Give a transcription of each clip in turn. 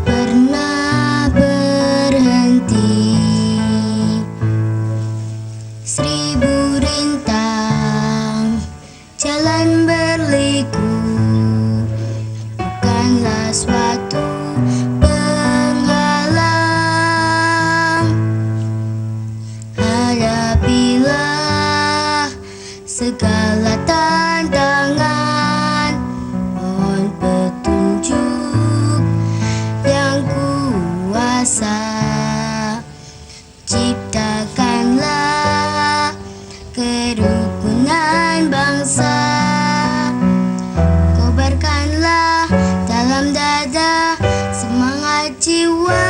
pernah berhenti. Seribu rintang jalan berliku bukanlah suatu penghalang. Hadapilah segala tantangan, mohon petunjuk yang kuasa. Ciptakanlah kerukunan bangsa, kobarkanlah dalam dada semangat jiwa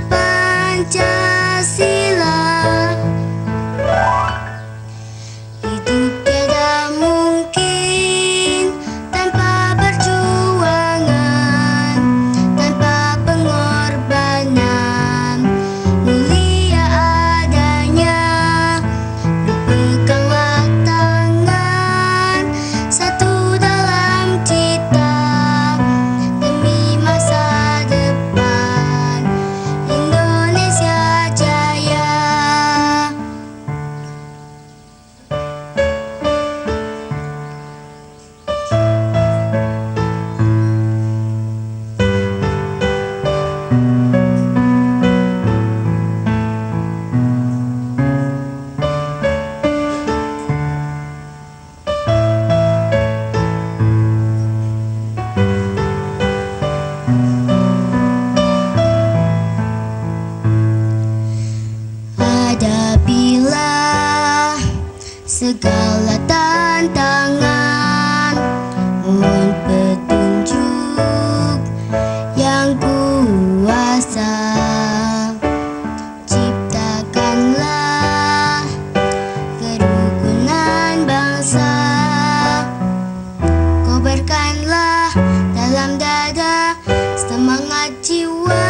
Pancasila. Hidup tiada mungkin tanpa perjuangan, tanpa pengorbanan. Mulia adanya, berpeganglah tangan, satu dalam cita demi masa depan Indonesia Jaya. Hadapilah segala tantangan, mohon petunjuk yang kuasa. Ciptakanlah kerukunan bangsa, kobarkanlah dalam dada semangat jiwa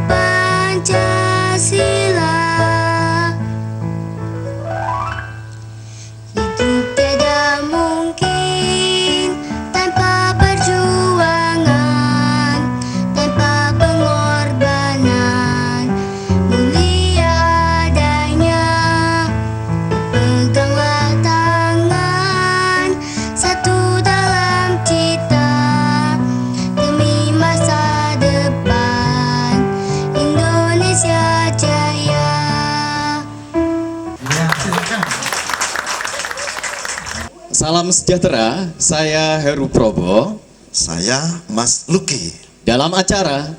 Pancasila. Hidup tiada mungkin tanpa perjuangan, tanpa pengorbanan. Mulia adanya, peganglah tangan, satu dalam cita demi masa depan Indonesia Jaya. Ya, silakan. Salam sejahtera, saya Heru Probo Saya Mas Luki. dalam acara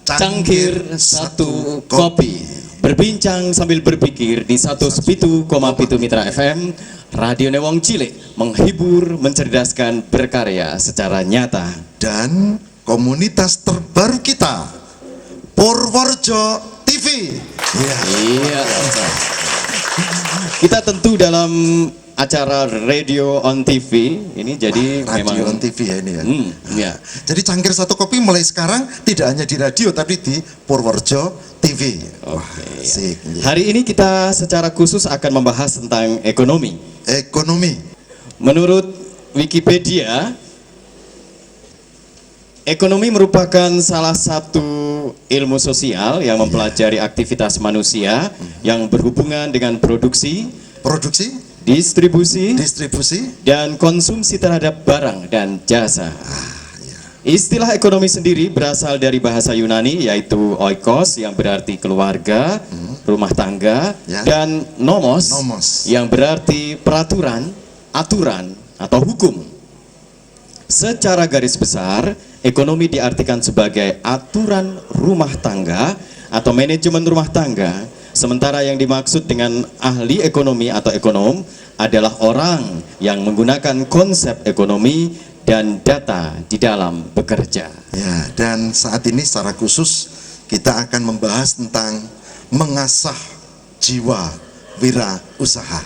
Cangkir Satu Kopi. Berbincang sambil berpikir di 107,7 Mitra FM, Radio Newong Cilik, menghibur, mencerdaskan, berkarya secara nyata. Dan komunitas terbaru kita, Purworejo TV. Ya, Iya. Kita tentu dalam acara Radio on TV ini, jadi radio memang on TV ya ini ya. ya. Jadi Cangkir Satu Kopi mulai sekarang tidak hanya di radio tapi di Purworejo TV. Wah, asik. Hari ini kita secara khusus akan membahas tentang ekonomi. Ekonomi. Menurut Wikipedia, ekonomi merupakan salah satu ilmu sosial yang mempelajari aktivitas manusia yang berhubungan dengan produksi, distribusi, dan konsumsi terhadap barang dan jasa. Istilah ekonomi sendiri berasal dari bahasa Yunani, yaitu oikos yang berarti keluarga, rumah tangga, dan nomos yang berarti peraturan, aturan, atau hukum. Secara garis besar, ekonomi diartikan sebagai aturan rumah tangga atau manajemen rumah tangga. Sementara yang dimaksud dengan ahli ekonomi atau ekonom adalah orang yang menggunakan konsep ekonomi dan data di dalam bekerja. Ya, dan saat ini secara khusus kita akan membahas tentang mengasah jiwa wirausaha.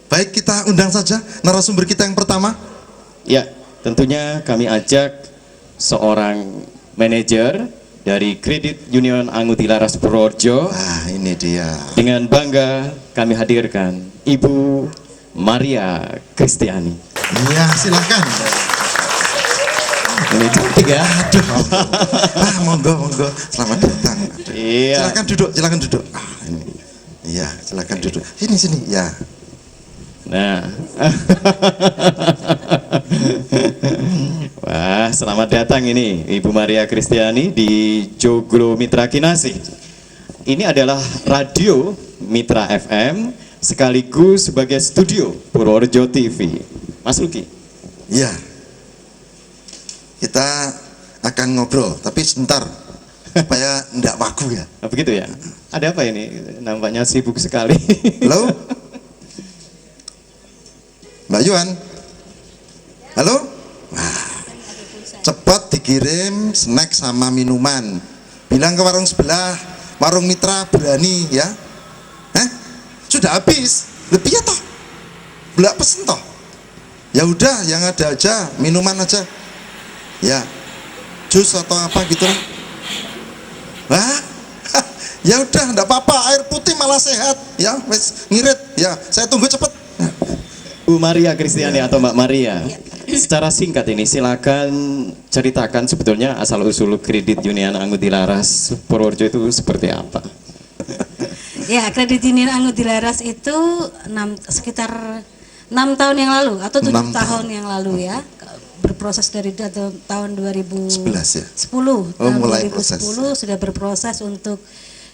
Baik, kita undang saja narasumber kita yang pertama. Ya, tentunya kami ajak seorang manajer dari Kredit Union Anguti Laras Purworejo. Wah, ini dia. Dengan bangga kami hadirkan Ibu Maria Kristiani. Ya, silakan. Ini cantik ya. Aduh, monggo. Selamat datang. Aduh. Iya. Silakan duduk. Ini. Iya, silakan duduk. Sini, ya. Nah. Wah, selamat datang ini Ibu Maria Kristiani di Joglo Mitra Kinasih. Ini adalah radio Mitra FM sekaligus sebagai studio Purworejo TV. Mas Luki. Iya. Kita akan ngobrol, tapi sebentar supaya enggak wagu ya. Begitu ya. Ada apa ini? Nampaknya sibuk sekali. Halo? Mbak Yuan? Halo? Wah, cepat dikirim snack sama minuman. Bilang ke warung sebelah, warung Mitra berani ya. Sudah habis. Lebih ya toh? Belak pesen toh? Ya udah, yang ada aja, minuman aja. Ya, jus atau apa gitu. Wah, ya udah, enggak apa-apa, air putih malah sehat. Ya, wes ngirit. Ya, saya tunggu cepet. Bu Maria Kristiani atau Mbak Maria, secara singkat ini silakan ceritakan sebetulnya asal usul kredit Union Angguti Laras Purworejo itu seperti apa? Ya, kredit Union Angguti Laras itu sekitar 6 tahun yang lalu atau 7 tahun yang lalu ya, berproses dari tahun 2010 ya? tahun Mulai 2010 proses. sudah berproses untuk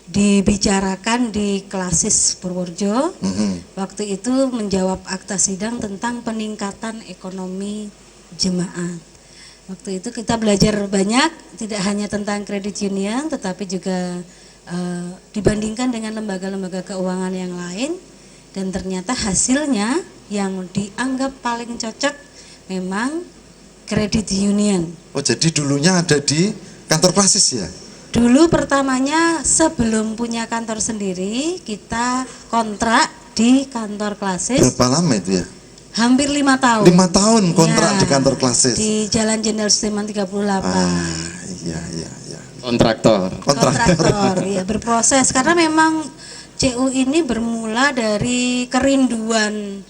dibicarakan di Klasis Purworejo. Waktu itu menjawab akta sidang tentang peningkatan ekonomi jemaat. Waktu itu kita belajar banyak, tidak hanya tentang kredit union, tetapi juga dibandingkan dengan lembaga-lembaga keuangan yang lain, dan ternyata hasilnya yang dianggap paling cocok memang kredit union. Oh, jadi dulunya ada di kantor Klasis ya? Dulu pertamanya sebelum punya kantor sendiri, kita kontrak di kantor Klasis. Berapa lama itu ya? Hampir 5 tahun. 5 tahun kontrak Ya, di kantor Klasis. Di Jalan Jenderal Sudirman 38. Iya. Kontraktor. Kontraktor, ya, berproses karena memang CU ini bermula dari kerinduan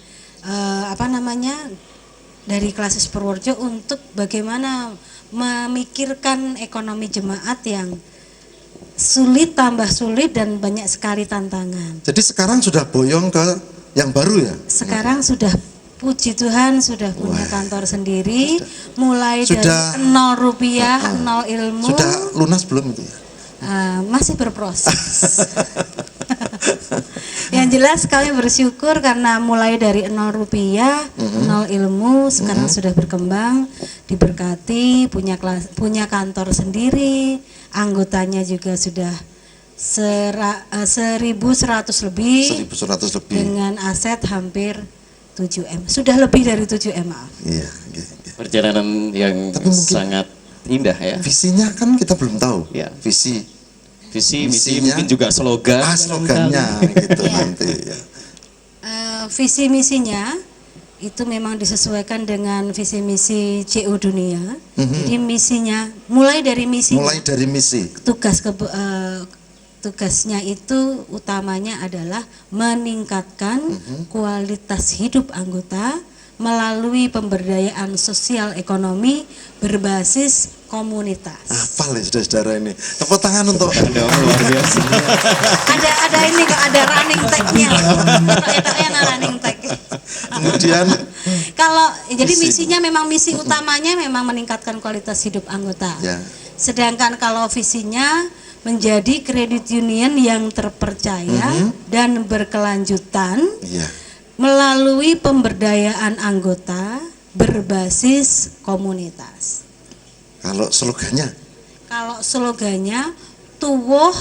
dari Klasis Purworejo untuk bagaimana memikirkan ekonomi jemaat yang sulit tambah sulit dan banyak sekali tantangan. Jadi sekarang sudah boyong ke yang baru ya? Sekarang sudah, puji Tuhan, sudah punya kantor sendiri, mulai Sudah- dari 0 rupiah, 0 ilmu. Sudah lunas belum itu ya? Masih berproses. Yang jelas kami bersyukur karena mulai dari 0 rupiah, 0 ilmu, sekarang sudah berkembang, diberkati, punya kantor sendiri, anggotanya juga sudah 1.100 lebih, 1.100 lebih. dengan aset hampir 7M. Sudah lebih dari 7M, maaf. Iya. Perjalanan yang Tapi mungkin- sangat indah ya. Visinya kan kita belum tahu. Ya. Visi, Visi, misi, misinya- mungkin juga slogan. slogannya gitu nanti ya. Visi misinya itu memang disesuaikan dengan visi misi CU dunia. Jadi misinya mulai dari misi, Mulai dari misi. tugasnya itu utamanya adalah meningkatkan kualitas hidup anggota melalui pemberdayaan sosial ekonomi berbasis komunitas. Hafal ya saudara-saudara ini. Tepuk tangan untuk Anda luar biasa. Ada ini kok, ada running tag-nya. Enak-enak running tag. kemudian Kalau jadi Misi. misinya memang misi utamanya memang meningkatkan kualitas hidup anggota. ya. Sedangkan kalau visinya menjadi kredit union yang terpercaya dan berkelanjutan Iya. melalui pemberdayaan anggota berbasis komunitas. Kalau slogannya Kalau slogannya tuwuh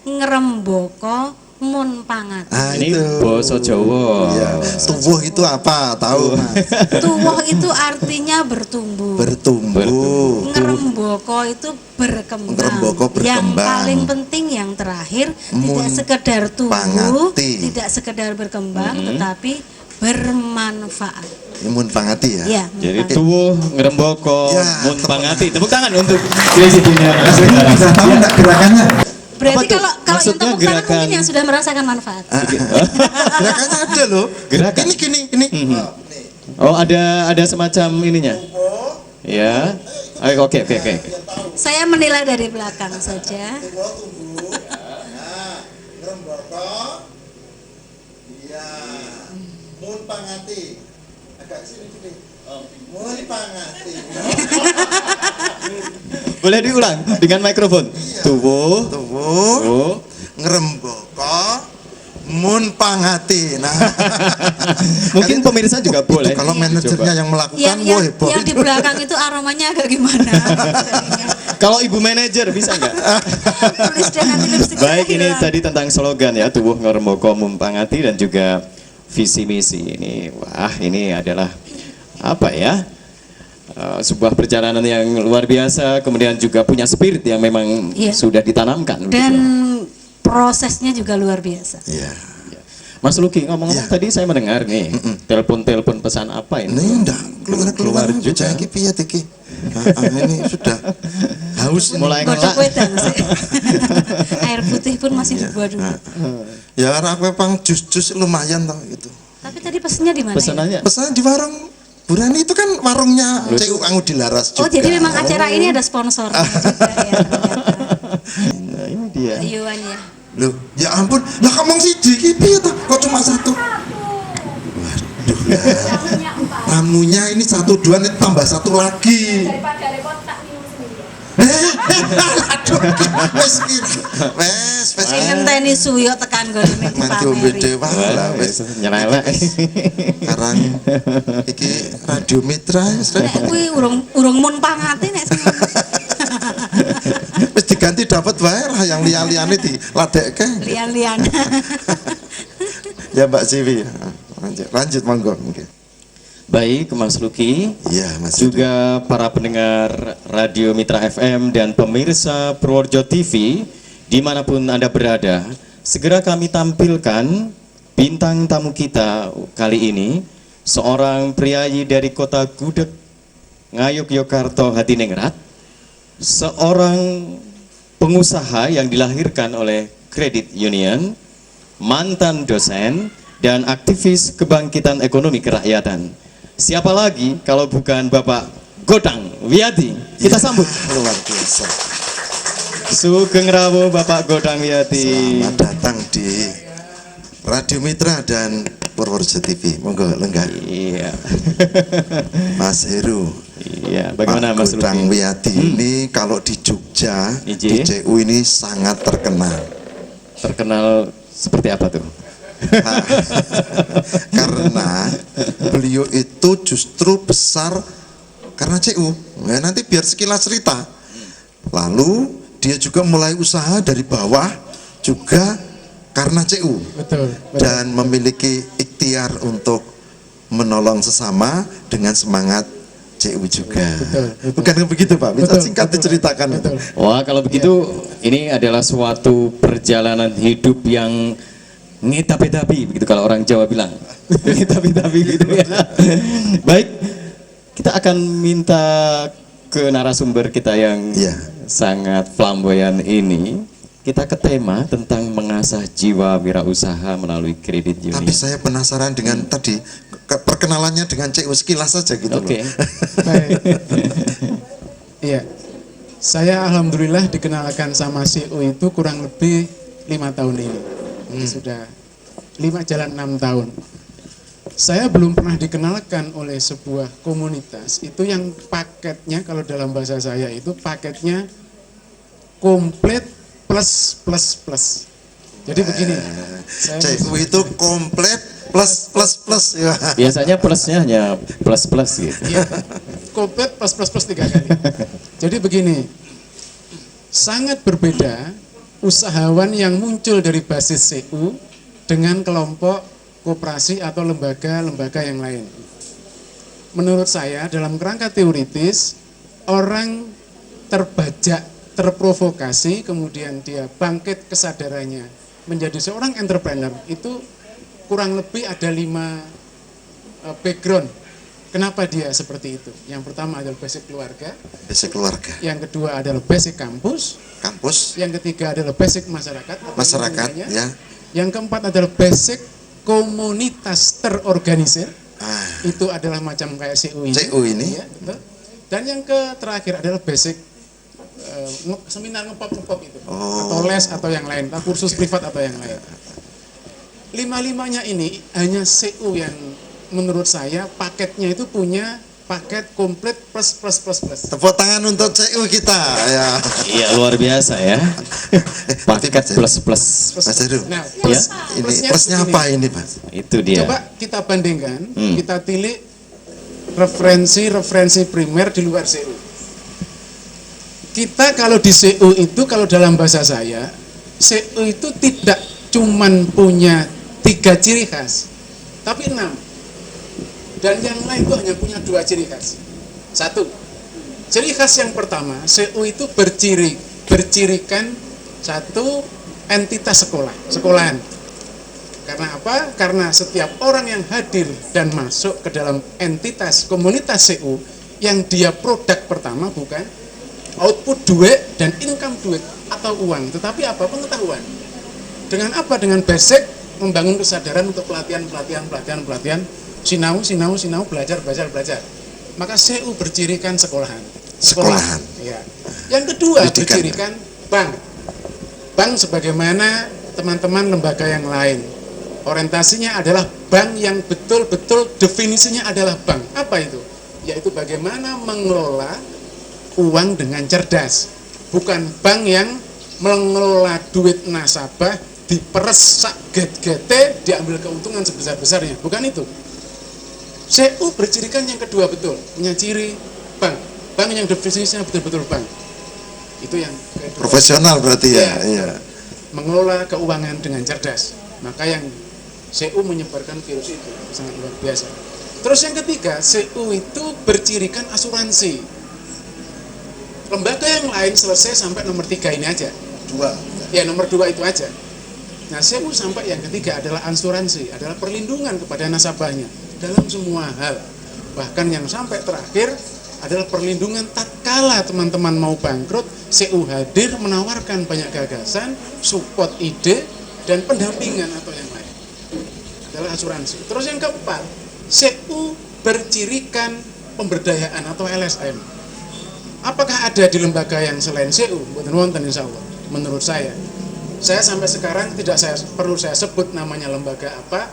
ngrembaka mun pangati. Ini itu. bahasa Jawa. Ya. Tubuh itu apa? Tahu Mas? Tuwuh itu artinya bertumbuh. Bertumbuh. Ngeremboko itu berkembang. Ngeremboko Yang berkembang. paling penting yang terakhir tidak Mun sekedar tumbuh, pangati. tidak sekedar berkembang, tetapi bermanfaat. Imun pangati ya. Ya, Jadi tuwuh ngeremboko Ya, mun pangati. Tepuk tangan untuk Kredit Union. Bisa tahu enggak gerakannya? berarti Apa tuh? kalau yang Maksudnya tepuk tangan gerakan- mungkin yang sudah merasakan manfaat. Gerakannya ada loh. Gerakan. Ini. Oh, ada semacam ininya. Ya. Oke. Saya menilai dari belakang saja. Iya. Mun pangati. Agak sini. Mun pangati. Boleh diulang dengan mikrofon. Tuwuh. Ngrembaka mun pangati. Nah, Mungkin pemirsa juga boleh. kalau manajernya yang melakukan, wah heboh. Yang di belakang itu aromanya agak gimana? Kalau ibu manajer bisa nggak? Tulis dengan lipstick saya Baik, ini hilang. tadi tentang slogan ya, tubuh ngrembaka mumpangati, dan juga visi misi. Ini adalah apa ya? Sebuah perjalanan yang luar biasa, kemudian juga punya spirit yang memang Iya. sudah ditanamkan. Dan begitu. prosesnya juga luar biasa. Iya. Mas Luki ngomong-ngomong Iya. tadi saya mendengar nih, telepon pesan apa ini? Ini enggak keluar juga. juga iki piye iki. Ini sudah haus ini. Mulai Godok ngelak. wedang sih. Air putih pun masih dibuat dulu. Ya karena aku memang jus-jus lumayan toh gitu. Tapi tadi pesennya di mana? Ya? Pesanannya Pesan di warung Burani itu kan warungnya CU Kanggu Dilaras juga. Oh, jadi memang acara ini ada sponsornya juga ya ternyata. nah, ini dia. Ayuan ya. Loh, ya ampun, lah ngomong siji iki piye toh? Kok cuma satu? Waduh ya. Tamunya ini 1, 2 nih tambah 1 lagi. Daripada repot tak minum sendiri. Aduh, wes. Sing ngenteni suyo tekan goleme Mantu bede dipameri. wae lah wes. Nyelelek. Sekarang iki Radio Mitra wis Nek kuwi urung mun pangati nek sing wis diganti dapat wae lah yang liya-liyane diladekke. lian-lian. Ya Mbak Siwi. Lanjut monggo mungkin. Baik, Mas Luki. Iya, Mas. Yudi. Juga para pendengar Radio Mitra FM dan pemirsa Purworejo TV dimanapun Anda berada, segera kami tampilkan bintang tamu kita kali ini, seorang priayi dari kota Gudeg, Ngayogyakarta, Hadiningrat, seorang pengusaha yang dilahirkan oleh Credit Union, mantan dosen, dan aktivis kebangkitan ekonomi kerakyatan. Siapa lagi kalau bukan Bapak Godang Wiyati? Kita sambut. Luar biasa. Sugeng rawuh Bapak Godang Wiyati. Selamat datang di Radio Mitra dan Purworejo TV. Monggo lenggah. Iya. Mas Heru. Iya, bagaimana Pak Mas Godang Luki? Wiyati ini kalau di Jogja, Ije. di CU ini sangat terkenal. Terkenal seperti apa tuh? Nah, karena beliau itu justru besar karena CU. Ya, nanti biar sekilas cerita. Lalu dia juga mulai usaha dari bawah juga karena CU. Betul. Dan memiliki ikhtiar untuk menolong sesama dengan semangat CU juga. Betul. Bukan begitu Pak? Bisa Betul, singkat betul, diceritakan. betul. Wah, kalau begitu ini adalah suatu perjalanan hidup yang ngetapi-tapi begitu kalau orang Jawa bilang. Ngetapi-tapi gitu ya. Baik, kita akan minta ke narasumber kita yang Iya. sangat flamboyan ini. Kita ke tema tentang mengasah jiwa wirausaha melalui kredit union. Tapi saya penasaran dengan tadi perkenalannya dengan CU sekilas saja gitu Oke. loh. Baik. Iya. Saya alhamdulillah dikenalkan sama CU itu kurang lebih 5 tahun ini. Sudah 5 jalan 6 tahun. Saya belum pernah dikenalkan oleh sebuah komunitas itu yang paketnya, kalau dalam bahasa saya itu paketnya komplit plus plus plus. Jadi begini, saya CU itu komplit plus plus plus. Ya. Biasanya plusnya hanya plus-plus gitu. Iya, komplit plus plus plus 3 kali. Jadi begini, sangat berbeda usahawan yang muncul dari basis CU dengan kelompok koperasi atau lembaga-lembaga yang lain. Menurut saya dalam kerangka teoritis, orang terbajak, terprovokasi, kemudian dia bangkit kesadarannya menjadi seorang entrepreneur, itu kurang lebih ada 5 background. Kenapa dia seperti itu? Yang pertama adalah basic keluarga, Basic keluarga, yang kedua adalah basic kampus, kampus, yang ketiga adalah basic masyarakat, atau masyarakat, lingkungannya. ya. Yang keempat adalah basic komunitas terorganisir. Ah, Itu adalah macam kayak CU ini. CU ini. Ya, betul. Dan yang terakhir adalah basic seminar ngepop itu, Oh. atau les atau yang lain, atau kursus privat atau yang lain. Lima-limanya ini hanya CU yang menurut saya paketnya itu punya paket komplit plus. Tepuk tangan untuk CU kita ya. Iya, luar biasa ya. Paket plus. Mas Heru, Nah, Ya. ini plusnya begini. apa ini Mas? Itu dia. Coba kita bandingkan, kita tilik referensi primer di luar CU. Kita kalau di CU itu, kalau dalam bahasa saya, CU itu tidak cuman punya 3 ciri khas, tapi 6. Dan yang lain itu hanya punya 2 ciri khas. 1, ciri khas yang pertama, CU itu bercirikan satu entitas sekolahan. Karena apa? Karena setiap orang yang hadir dan masuk ke dalam entitas komunitas CU, yang dia produk pertama bukan output duit dan income duit atau uang, tetapi apa? Pengetahuan. Dengan apa? Dengan basic membangun kesadaran untuk pelatihan, sinau, belajar. Maka CU bercirikan sekolahan. Sekolahan. Ya. Yang kedua Pendidikan. bercirikan bank. Bank sebagaimana teman-teman lembaga yang lain. Orientasinya adalah bank yang betul-betul definisinya adalah bank. Apa itu? Yaitu bagaimana mengelola uang dengan cerdas. Bukan bank yang mengelola duit nasabah diperes sak get-gete, diambil keuntungan sebesar-besarnya. Bukan itu. CU bercirikan yang kedua betul, punya ciri bank. Bank yang definisinya betul-betul bank. Itu yang kedua. Profesional berarti ya. Iya. Iya. Mengelola keuangan dengan cerdas. Maka yang CU menyebarkan virus itu sangat luar biasa. Terus yang ketiga, CU itu bercirikan asuransi. Lembaga yang lain selesai sampai nomor 3 ini aja. 2. Ya, nomor 2 itu aja. Nah, CU sampai yang ketiga adalah asuransi, adalah perlindungan kepada nasabahnya dalam semua hal. Bahkan yang sampai terakhir adalah perlindungan tatkala teman-teman mau bangkrut, CU hadir menawarkan banyak gagasan, support ide, dan pendampingan atau yang lain. Adalah asuransi. Terus yang keempat, CU bercirikan pemberdayaan atau LSM. Apakah ada di lembaga yang selain CU? Mboten wonten insyaallah. Menurut saya sampai sekarang tidak perlu saya sebut namanya lembaga apa,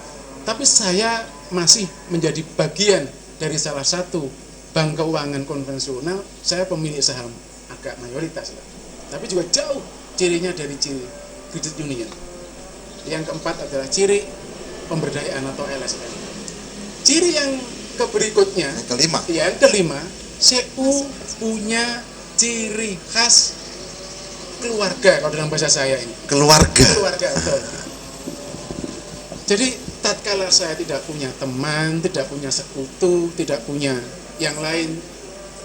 tapi saya masih menjadi bagian dari salah satu bank keuangan konvensional. Saya pemilik saham agak mayoritas lah. Tapi juga jauh cirinya dari ciri credit union. Yang keempat adalah ciri pemberdayaan atau LSM. Ciri yang berikutnya, yang kelima, CU punya ciri khas keluarga. Kalau dalam bahasa saya ini keluarga, betul. Jadi tatkala saya tidak punya teman, tidak punya sekutu, tidak punya yang lain,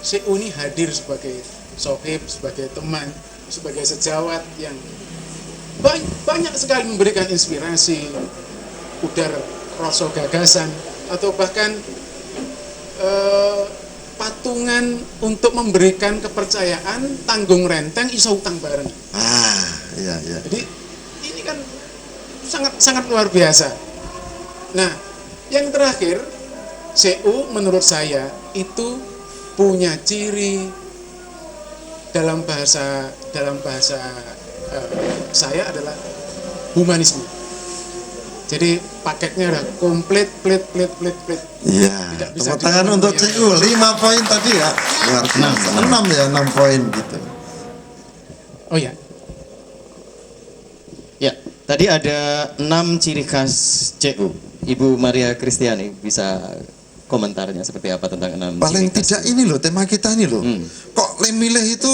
CU ini hadir sebagai sohib, sebagai teman, sebagai sejawat yang banyak sekali memberikan inspirasi, udar rasa gagasan, atau bahkan patungan untuk memberikan kepercayaan, tanggung renteng, iso utang bareng. Iya. Jadi ini kan sangat luar biasa. Nah, yang terakhir, CU menurut saya itu punya ciri dalam bahasa saya adalah humanisme. Jadi paketnya udah komplit, plit. Iya. Tidak bisa Tepuk tangan untuk CU. 5 poin tadi ya. Luar biasa. 6 ya, 6 poin gitu. Oh ya, Ya, tadi ada 6 ciri khas CU. Ibu Maria Kristiani bisa komentarnya seperti apa tentang 6 Paling ciri khas tidak ini loh, tema kita ini loh. Hmm. Kok Lemileh itu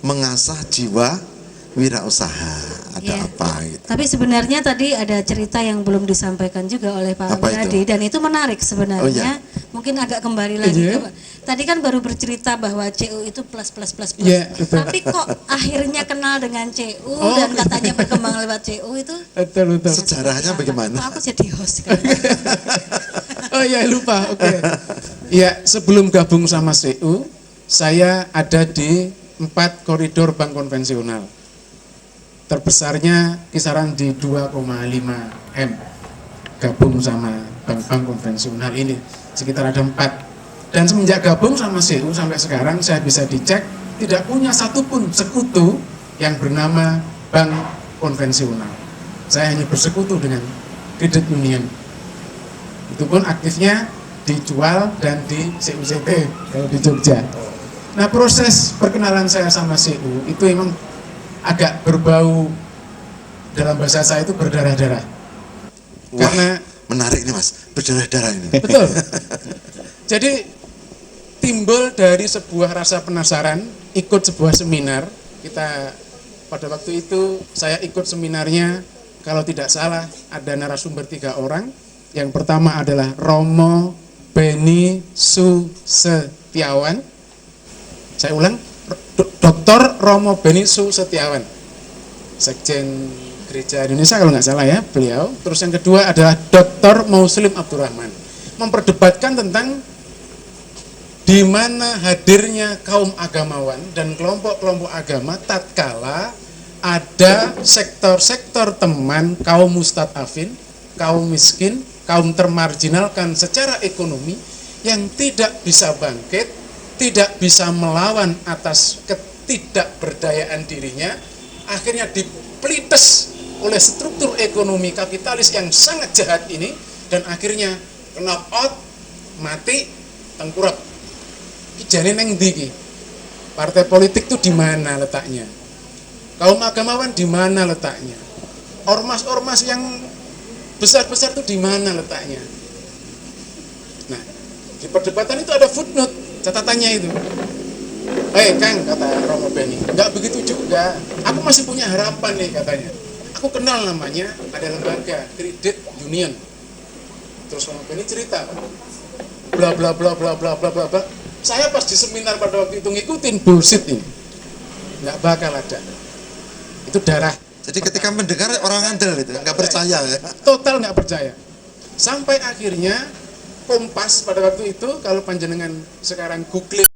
mengasah jiwa wirausaha. Ada Iya. apa gitu. Tapi sebenarnya tadi ada cerita yang belum disampaikan juga oleh Pak Apa Miradi, itu? dan itu menarik sebenarnya. Oh, iya. Mungkin agak kembali lagi Iya. ke tadi kan baru bercerita bahwa CU itu plus. Iya, betul. Tapi kok akhirnya kenal dengan CU Oh, dan katanya berkembang lewat CU itu betul. Sejarahnya bagaimana? Kok aku jadi host sekarang? Oh ya, lupa. Oke. Ya, sebelum gabung sama CU, saya ada di 4 koridor bank konvensional. Terbesarnya kisaran di 2,5 M. Gabung sama bank-bank konvensional ini sekitar ada 4. Dan semenjak gabung sama CU sampai sekarang saya bisa dicek tidak punya satupun sekutu yang bernama bank konvensional. Saya hanya bersekutu dengan credit union. Itu pun aktifnya dijual dan di CUCT kalau di Jogja. Nah, proses perkenalan saya sama CU itu memang agak berbau, dalam bahasa saya itu berdarah-darah. Karena menarik nih Mas, berdarah-darah ini. betul. Jadi timbul dari sebuah rasa penasaran, ikut sebuah seminar. Kita pada waktu itu saya ikut seminarnya, kalau tidak salah ada narasumber 3 orang. Yang pertama adalah Romo Beni Setiawan. Saya ulang, Dr. Romo Beni Setiawan, Sekjen Gereja Indonesia kalau nggak salah ya beliau. Terus yang kedua adalah Dr. Muslim Abdurrahman, memperdebatkan tentang di mana hadirnya kaum agamawan dan kelompok-kelompok agama tatkala ada sektor-sektor teman kaum mustadafin, kaum miskin, kaum termarginalkan secara ekonomi yang tidak bisa bangkit, tidak bisa melawan atas ketidakberdayaan dirinya, akhirnya dipelites oleh struktur ekonomi kapitalis yang sangat jahat ini, dan akhirnya knock out, mati, tengkurap. Kijane neng ndi iki? Partai politik itu di mana letaknya? Kaum agamawan di mana letaknya? Ormas-ormas yang besar-besar itu di mana letaknya? Nah, di perdebatan itu ada footnote, catatannya itu. Hei Kang, kata Romo Beni, nggak begitu juga. Aku masih punya harapan nih katanya. Aku kenal namanya, ada lembaga Credit Union. Terus Romo Beni cerita, bla bla bla bla bla bla bla bla. Saya pas di seminar pada waktu itu ngikutin bullshit ini, nggak bakal ada. Itu darah. Jadi ketika mendengar orang andel itu nggak percaya ya. Total nggak percaya. Sampai akhirnya Kompas pada waktu itu, kalau panjenengan sekarang googling